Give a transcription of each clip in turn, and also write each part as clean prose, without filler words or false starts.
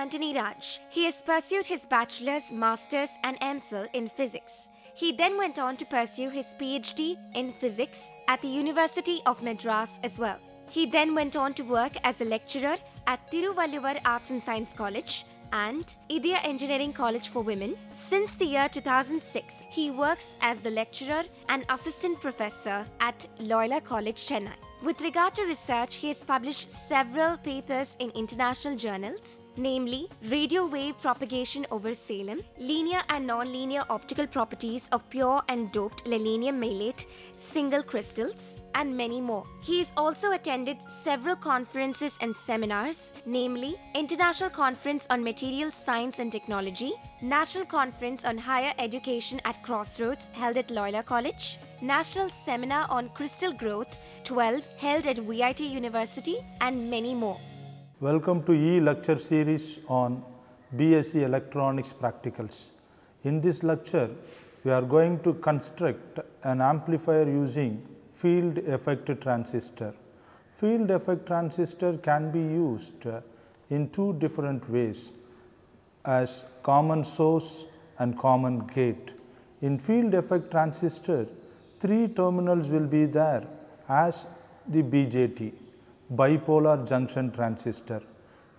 Anthony Raj. He has pursued his bachelor's, master's, and MPhil in physics. He then went on to pursue his PhD in physics at the University of Madras as well. He then went on to work as a lecturer at Tiruvalluvar Arts and Science College and Idea Engineering College for Women. Since the year 2006, he works as the lecturer and assistant professor at Loyola College, Chennai. With regard to research, he has published several papers in international journals, namely Radio Wave Propagation over Salem, Linear and Non-Linear Optical Properties of Pure and Doped Selenium Malate Single Crystals, and many more. He has also attended several conferences and seminars, namely International Conference on Materials Science and Technology, National Conference on Higher Education at Crossroads held at Loyola College, National Seminar on Crystal Growth 12 held at VIT University, and many more. Welcome to e-lecture series on BSc Electronics Practicals. In this lecture, we are going to construct an amplifier using field effect transistor. Field effect transistor can be used in two different ways, as common source and common gate. In field effect transistor, three terminals will be there as the BJT, bipolar junction transistor.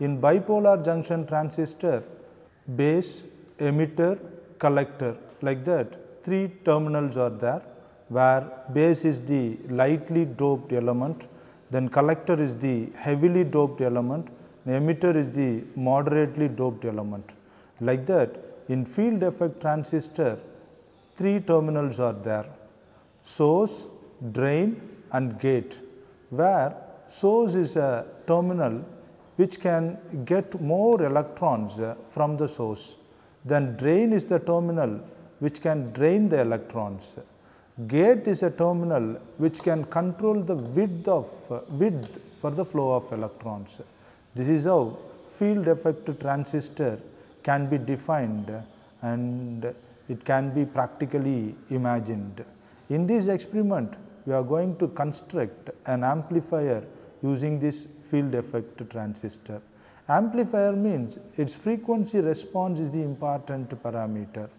In bipolar junction transistor, base, emitter, collector, like that, three terminals are there, where base is the lightly doped element, then collector is the heavily doped element, emitter is the moderately doped element. Like that, in field effect transistor, three terminals are there: source, drain, and gate, where source is a terminal which can get more electrons from the source. Then drain is the terminal which can drain the electrons. Gate is a terminal which can control the width for the flow of electrons. This is how field effect transistor can be defined and it can be practically imagined. In this experiment, we are going to construct an amplifier using this field effect transistor. Amplifier means its frequency response is the important parameter.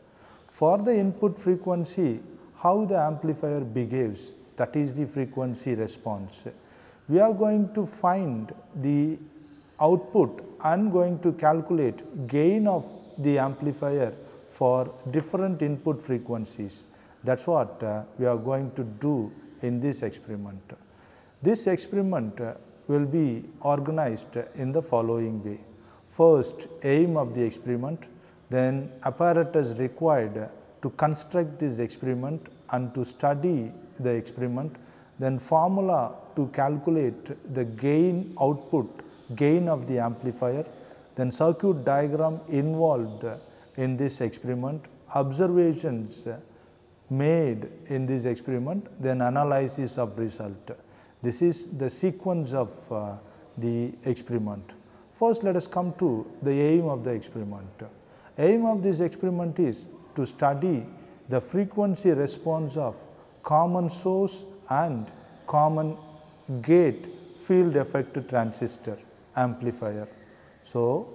For the input frequency, how the amplifier behaves, that is the frequency response. We are going to find the output and going to calculate gain of the amplifier for different input frequencies. That is what we are going to do in this experiment. This experiment will be organized in the following way. First, aim of the experiment, then apparatus required to construct this experiment and to study the experiment, then formula to calculate the gain gain of the amplifier, then circuit diagram involved in this experiment, observations made in this experiment, then analysis of result. This is the sequence of the experiment. First, let us come to the aim of the experiment. Aim of this experiment is to study the frequency response of common source and common gate field effect transistor amplifier. So,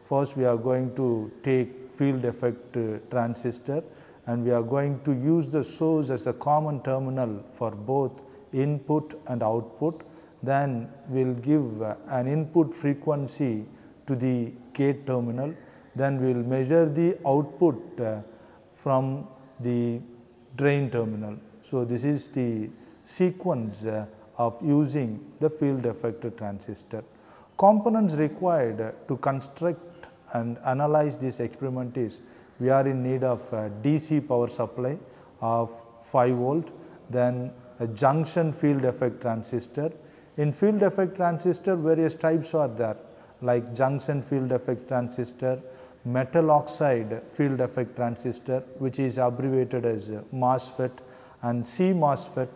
first we are going to take field effect transistor and we are going to use the source as a common terminal for both input and output. Then we will give an input frequency to the gate terminal. Then we will measure the output from the drain terminal. So, this is the sequence of using the field effect transistor. Components required to construct and analyze this experiment is, we are in need of a DC power supply of 5 volt, then a junction field effect transistor. In field effect transistor, various types are there, like junction field effect transistor, metal oxide field effect transistor, which is abbreviated as MOSFET, and CMOSFET,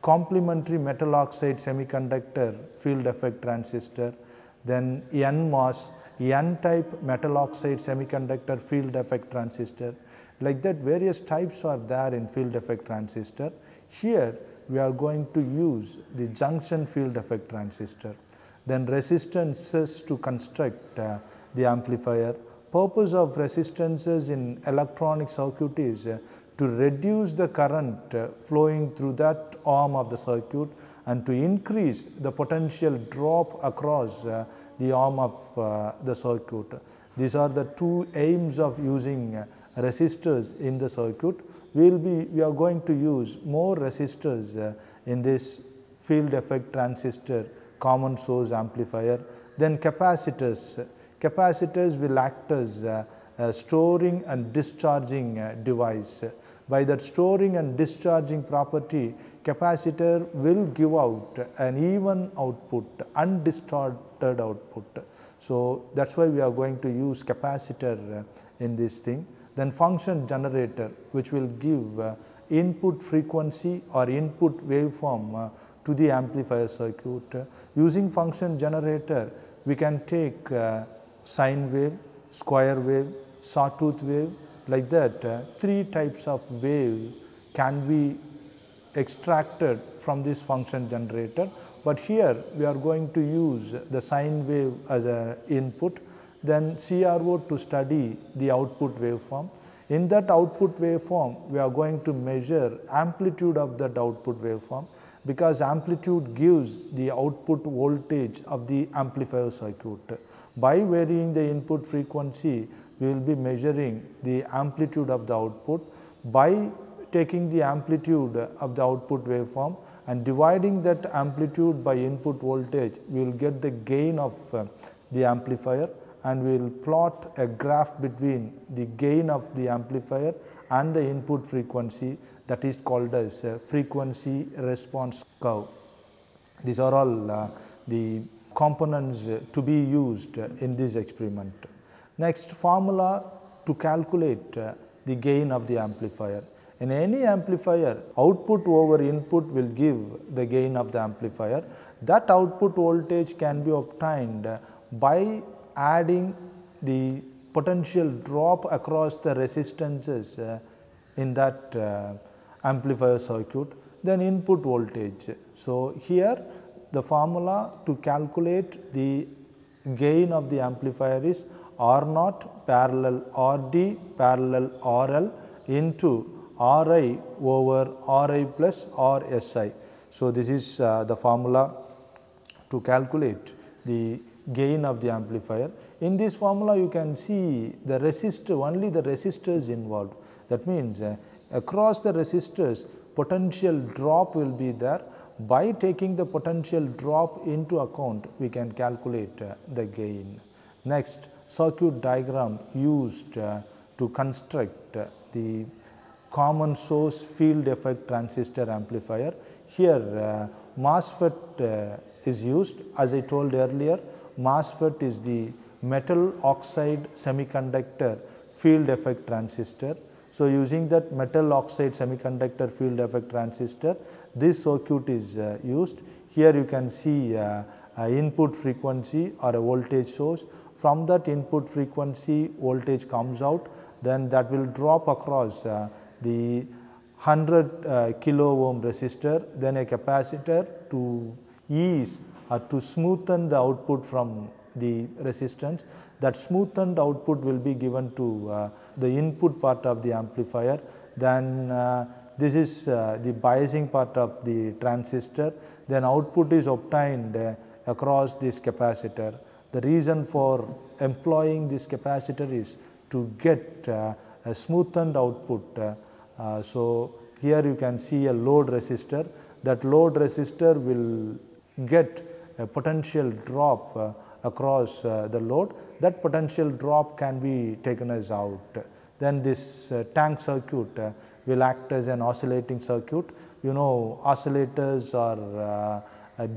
complementary metal oxide semiconductor field effect transistor, then NMOS, N-type metal oxide semiconductor field effect transistor. Like that, various types are there in field effect transistor. Here, we are going to use the junction field effect transistor. then resistances to construct the amplifier. Purpose of resistances in electronic circuit is to reduce the current flowing through that arm of the circuit and to increase the potential drop across the arm of the circuit. These are the two aims of using resistors in the circuit. We are going to use more resistors in this field effect transistor common source amplifier. Then capacitors. Capacitors will act as a storing and discharging device. By that storing and discharging property, capacitor will give out an even output, undistorted output. So that's why we are going to use capacitor in this thing. Then function generator, which will give input frequency or input waveform to the amplifier circuit. Using function generator, we can take sine wave, square wave, sawtooth wave, like that. Three types of wave can be extracted from this function generator, but here we are going to use the sine wave as an input, then CRO to study the output waveform. In that output waveform, we are going to measure amplitude of that output waveform, because amplitude gives the output voltage of the amplifier circuit. By varying the input frequency, we will be measuring the amplitude of the output. By taking the amplitude of the output waveform and dividing that amplitude by input voltage, we will get the gain of the amplifier, and we will plot a graph between the gain of the amplifier and the input frequency, that is called as frequency response curve. These are all the components to be used in this experiment. Next, formula to calculate the gain of the amplifier. In any amplifier, output over input will give the gain of the amplifier. That output voltage can be obtained by adding the potential drop across the resistances in that amplifier circuit, then input voltage. So here the formula to calculate the gain of the amplifier is R0 parallel RD parallel RL into Ri over Ri plus Rsi. So this is the formula to calculate the gain of the amplifier. In this formula you can see the resistor, only the resistors involved. That means across the resistors potential drop will be there. By taking the potential drop into account, we can calculate the gain. Next, circuit diagram used to construct the common source field effect transistor amplifier. Here MOSFET is used. As I told earlier, MOSFET is the metal oxide semiconductor field effect transistor. So using that metal oxide semiconductor field effect transistor, this circuit is used. Here you can see input frequency or a voltage source. From that input frequency, voltage comes out, then that will drop across the 100 kilo ohm resistor, then a capacitor to ease or to smoothen the output from the resistance. That smoothened output will be given to the input part of the amplifier. Then this is the biasing part of the transistor. Then output is obtained across this capacitor. The reason for employing this capacitor is to get a smoothened output. So here you can see a load resistor. That load resistor will get a potential drop across the load. That potential drop can be taken as out. Then this tank circuit will act as an oscillating circuit. You know, oscillators are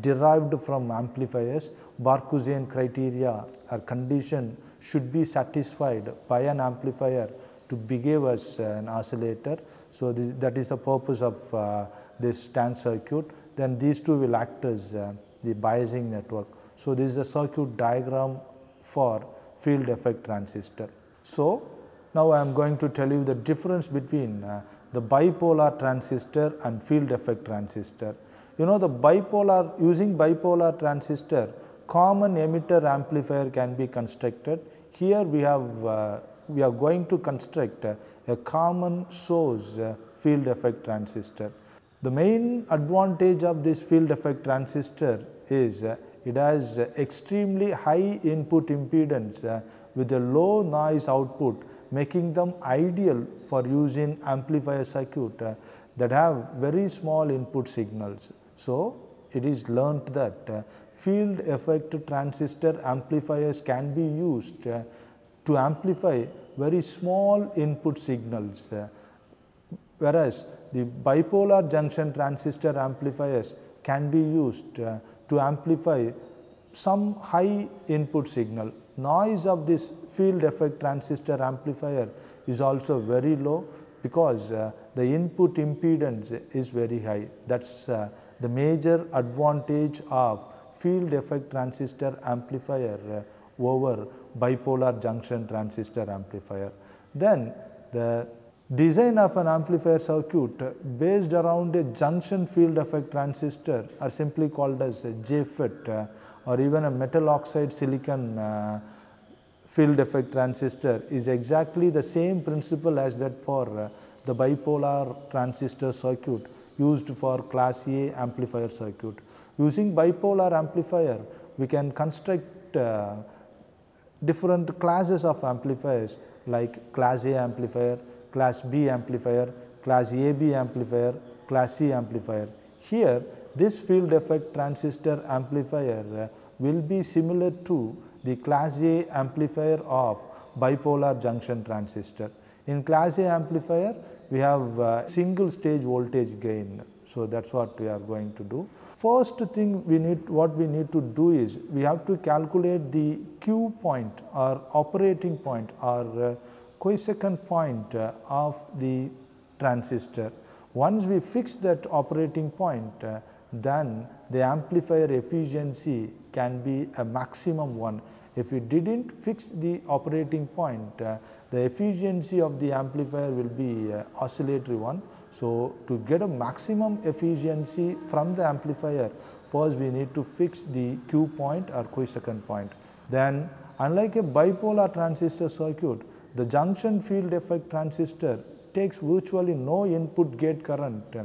derived from amplifiers. Barkhusian criteria or condition should be satisfied by an amplifier to behave as an oscillator. So that is the purpose of this tank circuit. Then these two will act as the biasing network. So this is a circuit diagram for field effect transistor. So now I am going to tell you the difference between the bipolar transistor and field effect transistor. You know, the bipolar, using bipolar transistor, common emitter amplifier can be constructed. Here we are going to construct a common source field effect transistor. The main advantage of this field effect transistor is it has extremely high input impedance with a low noise output, making them ideal for use in amplifier circuit that have very small input signals. So, it is learnt that field effect transistor amplifiers can be used to amplify very small input signals, whereas the bipolar junction transistor amplifiers can be used to amplify some high input signal. Noise of this field effect transistor amplifier is also very low because the input impedance is very high. That is the major advantage of field effect transistor amplifier over bipolar junction transistor amplifier. Then the design of an amplifier circuit based around a junction field effect transistor are simply called as JFET or even a metal oxide silicon field effect transistor is exactly the same principle as that for the bipolar transistor circuit used for class A amplifier circuit. Using bipolar amplifier, we can construct different classes of amplifiers like class A amplifier, class B amplifier, class AB amplifier, class C amplifier. Here, this field effect transistor amplifier will be similar to the class A amplifier of bipolar junction transistor. In class A amplifier, we have single stage voltage gain. So, that is what we are going to do. First thing what we need to do is we have to calculate the Q point or operating point or quiescent point of the transistor. Once we fix that operating point, then the amplifier efficiency can be a maximum one. If we did not fix the operating point, the efficiency of the amplifier will be oscillatory one. So, to get a maximum efficiency from the amplifier, first we need to fix the Q point or quiescent point. Then, unlike a bipolar transistor circuit, the junction field effect transistor takes virtually no input gate current,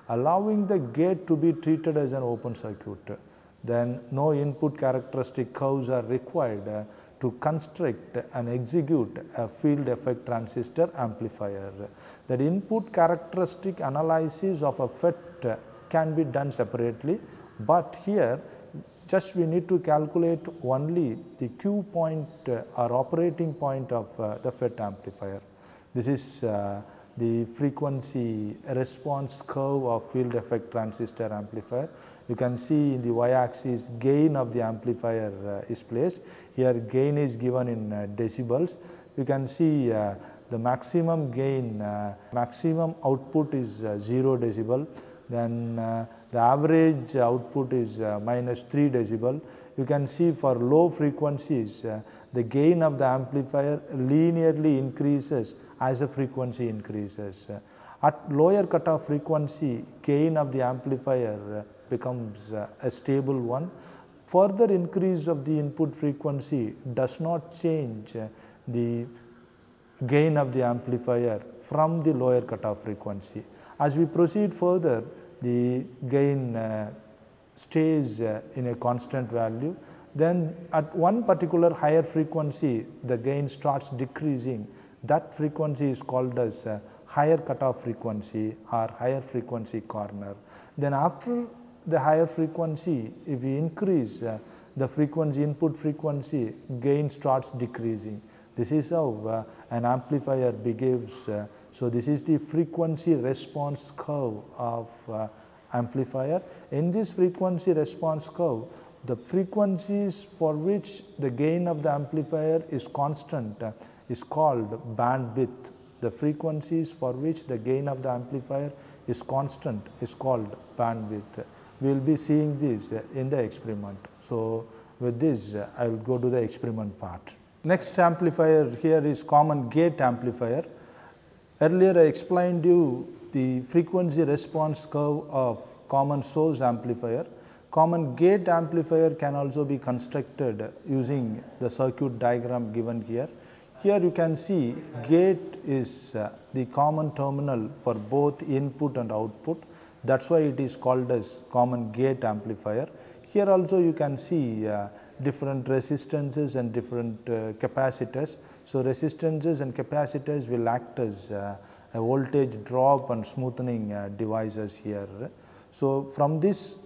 allowing the gate to be treated as an open circuit. Then no input characteristic curves are required to construct and execute a field effect transistor amplifier. The input characteristic analysis of a FET can be done separately, but here just we need to calculate only the Q point or operating point of the FET amplifier. This is the frequency response curve of field effect transistor amplifier. You can see in the y-axis gain of the amplifier is placed. Here gain is given in decibels. You can see the maximum gain, maximum output is 0 decibel. Then the average output is minus 3 decibel. You can see for low frequencies, the gain of the amplifier linearly increases as the frequency increases. At lower cutoff frequency, gain of the amplifier becomes a stable one. Further increase of the input frequency does not change the gain of the amplifier from the lower cutoff frequency. As we proceed further, the gain stays in a constant value. Then at one particular higher frequency, the gain starts decreasing. That frequency is called as higher cutoff frequency or higher frequency corner. Then after the higher frequency, if we increase the frequency, input frequency, gain starts decreasing. This is how an amplifier behaves. So, this is the frequency response curve of amplifier. In this frequency response curve, the frequencies for which the gain of the amplifier is constant is called bandwidth. The frequencies for which the gain of the amplifier is constant is called bandwidth. We will be seeing this in the experiment. So, with this I will go to the experiment part. Next amplifier here is common gate amplifier. Earlier I explained you the frequency response curve of common source amplifier. Common gate amplifier can also be constructed using the circuit diagram given here. Here you can see gate is the common terminal for both input and output. That is why it is called as common gate amplifier. Here also you can see different resistances and different capacitors. So, resistances and capacitors will act as a voltage drop and smoothing devices here. So, from this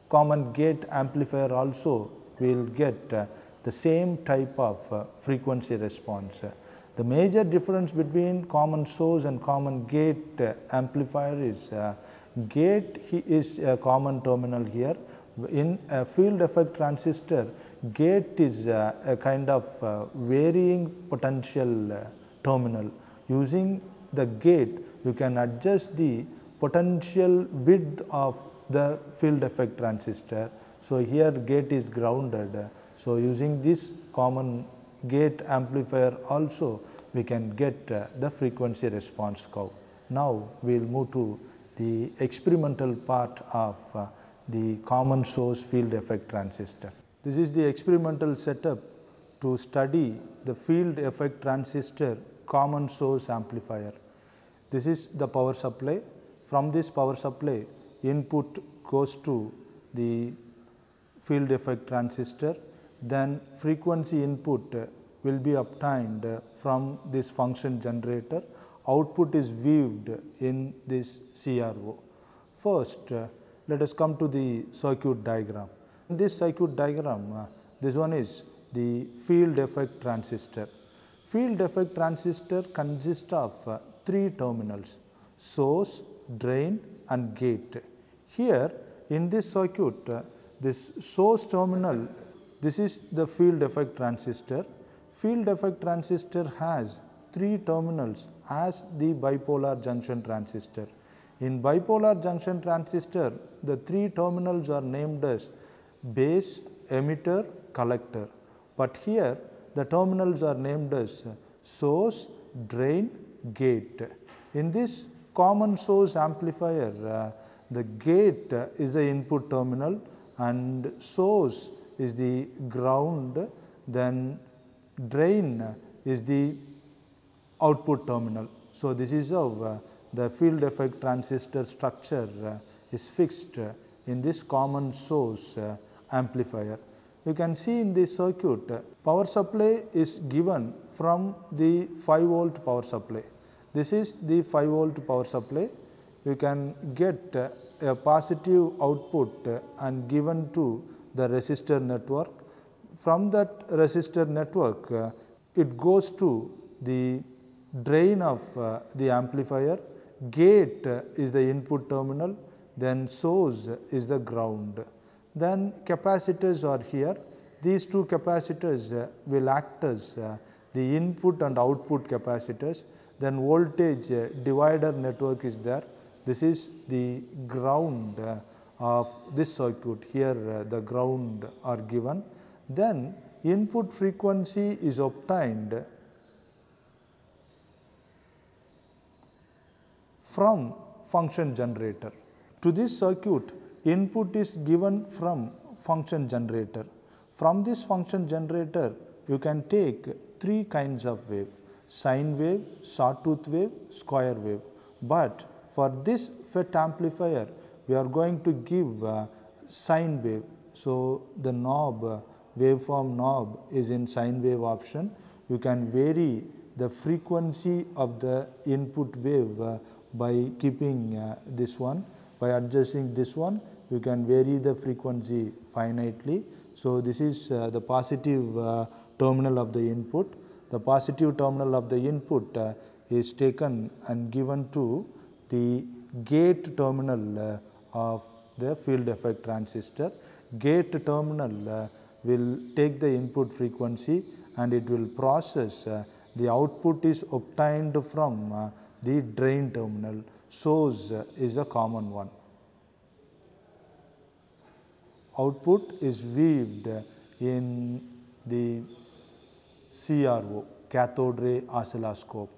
common gate amplifier also we will get the same type of frequency response. The major difference between common source and common gate amplifier is gate is a common terminal here. In a field effect transistor, gate is a kind of varying potential terminal. Using the gate, you can adjust the potential width of the field effect transistor. So, here gate is grounded. So, using this common gate amplifier also we can get the frequency response curve. Now, we will move to the experimental part of the common source field effect transistor. This is the experimental setup to study the field effect transistor common source amplifier. This is the power supply. From this power supply, input goes to the field effect transistor, then frequency input will be obtained from this function generator. Output is viewed in this CRO. First, let us come to the circuit diagram. In this circuit diagram, this one is the field effect transistor. Field effect transistor consists of three terminals: source, drain and gate. Here in this circuit, this source terminal, this is the field effect transistor. Field effect transistor has three terminals as the bipolar junction transistor. In bipolar junction transistor, the three terminals are named as base, emitter, collector. But here the terminals are named as source, drain, gate. In this common source amplifier, the gate is the input terminal and source is the ground, then drain is the output terminal. So, this is how the field effect transistor structure is fixed in this common source amplifier. You can see in this circuit, power supply is given from the 5 volt power supply. This is the 5 volt power supply. You can get a positive output and given to the resistor network. From that resistor network, it goes to the drain of the amplifier. Gate is the input terminal, then source is the ground. Then capacitors are here. These two capacitors will act as the input and output capacitors. Then voltage divider network is there. This is the ground of this circuit. Here the ground are given. Then input frequency is obtained from function generator. To this circuit, input is given from function generator. From this function generator, you can take three kinds of wave: sine wave, sawtooth wave, square wave. But for this FET amplifier, we are going to give sine wave. So, the knob, waveform knob is in sine wave option. You can vary the frequency of the input wave by keeping this one. By adjusting this one, you can vary the frequency finitely. So, this is the positive terminal of the input. The positive terminal of the input is taken and given to the gate terminal of the field effect transistor. Gate terminal will take the input frequency and it will process. The output is obtained from the drain terminal. Source is a common one. Output is weaved in the CRO, cathode ray oscilloscope.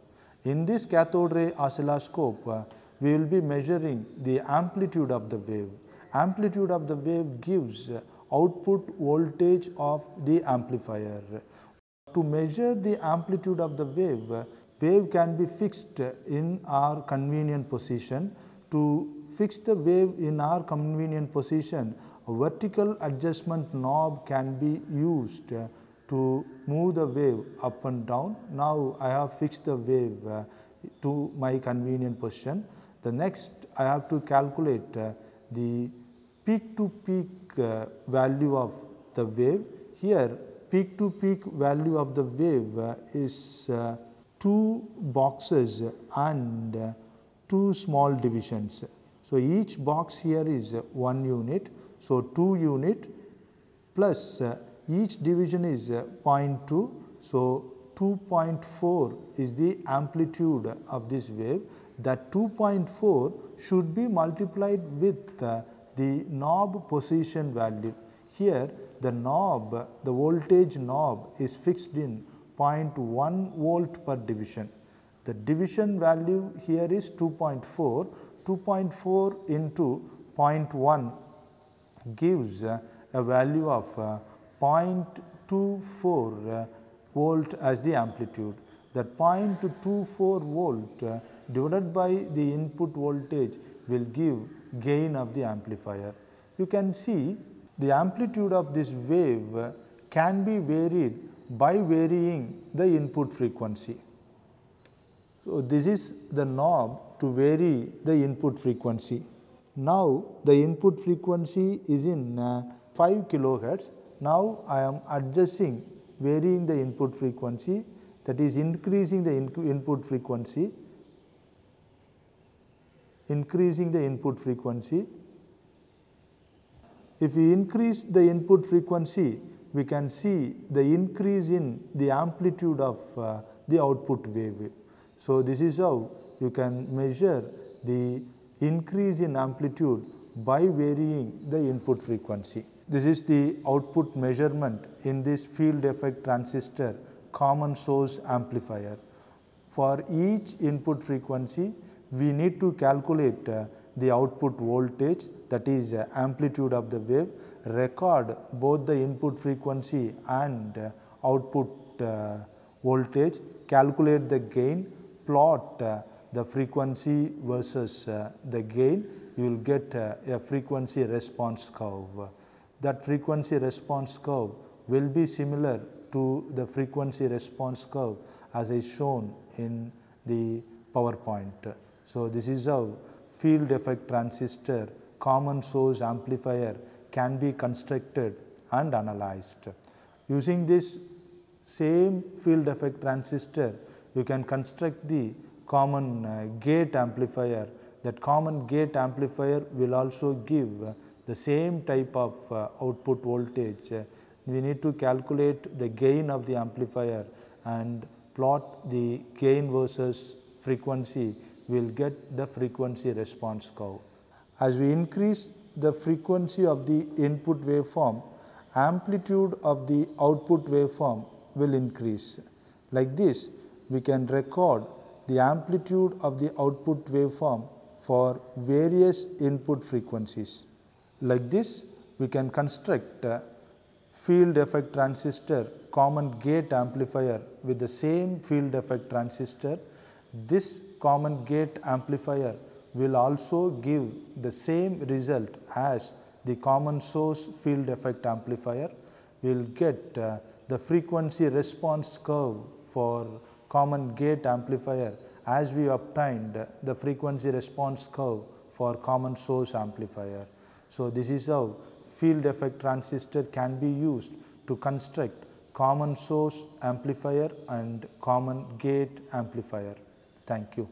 In this cathode ray oscilloscope, we will be measuring the amplitude of the wave. amplitude of the wave gives output voltage of the amplifier. To measure the amplitude of the wave can be fixed in our convenient position. To fix the wave in our convenient position, a vertical adjustment knob can be used to move the wave up and down. Now I have fixed the wave to my convenient position. The next I have to calculate the peak to peak value of the wave. Here peak to peak value of the wave is 2 boxes and 2 small divisions. So each box here is 1 unit. So 2 unit plus each division is 0.2. So 2.4 is the amplitude of this wave. That 2.4 should be multiplied with the knob position value. Here the knob, the voltage knob is fixed in 0.1 volt per division. The division value here is 2.4. 2.4 into 0.1 gives a value of 0.24 volt as the amplitude. That 0.24 volt divided by the input voltage will give gain of the amplifier. You can see the amplitude of this wave can be varied by varying the input frequency. So this is the knob to vary the input frequency. Now the input frequency is in 5 kilohertz. Now I am adjusting, varying the input frequency, that is increasing the input frequency, increasing the input frequency. If we increase the input frequency, we can see the increase in the amplitude of the output wave. So this is how you can measure the increase in amplitude by varying the input frequency. This is the output measurement in this field effect transistor common source amplifier. For each input frequency, we need to calculate the output voltage, that is amplitude of the wave, record both the input frequency and output voltage, calculate the gain, plot the frequency versus the gain, you will get a frequency response curve. That frequency response curve will be similar to the frequency response curve as is shown in the PowerPoint. So this is how field effect transistor common source amplifier can be constructed and analyzed. Using this same field effect transistor, you can construct the common gate amplifier. That common gate amplifier will also give the same type of output voltage. We need to calculate the gain of the amplifier and plot the gain versus frequency, we will get the frequency response curve. As we increase the frequency of the input waveform, amplitude of the output waveform will increase. Like this, we can record the amplitude of the output waveform for various input frequencies. Like this, we can construct a field effect transistor common gate amplifier with the same field effect transistor. This common gate amplifier will also give the same result as the common source field effect amplifier. We will get the frequency response curve for common gate amplifier as we obtained the frequency response curve for common source amplifier. So this is how field effect transistor can be used to construct common source amplifier and common gate amplifier. Thank you.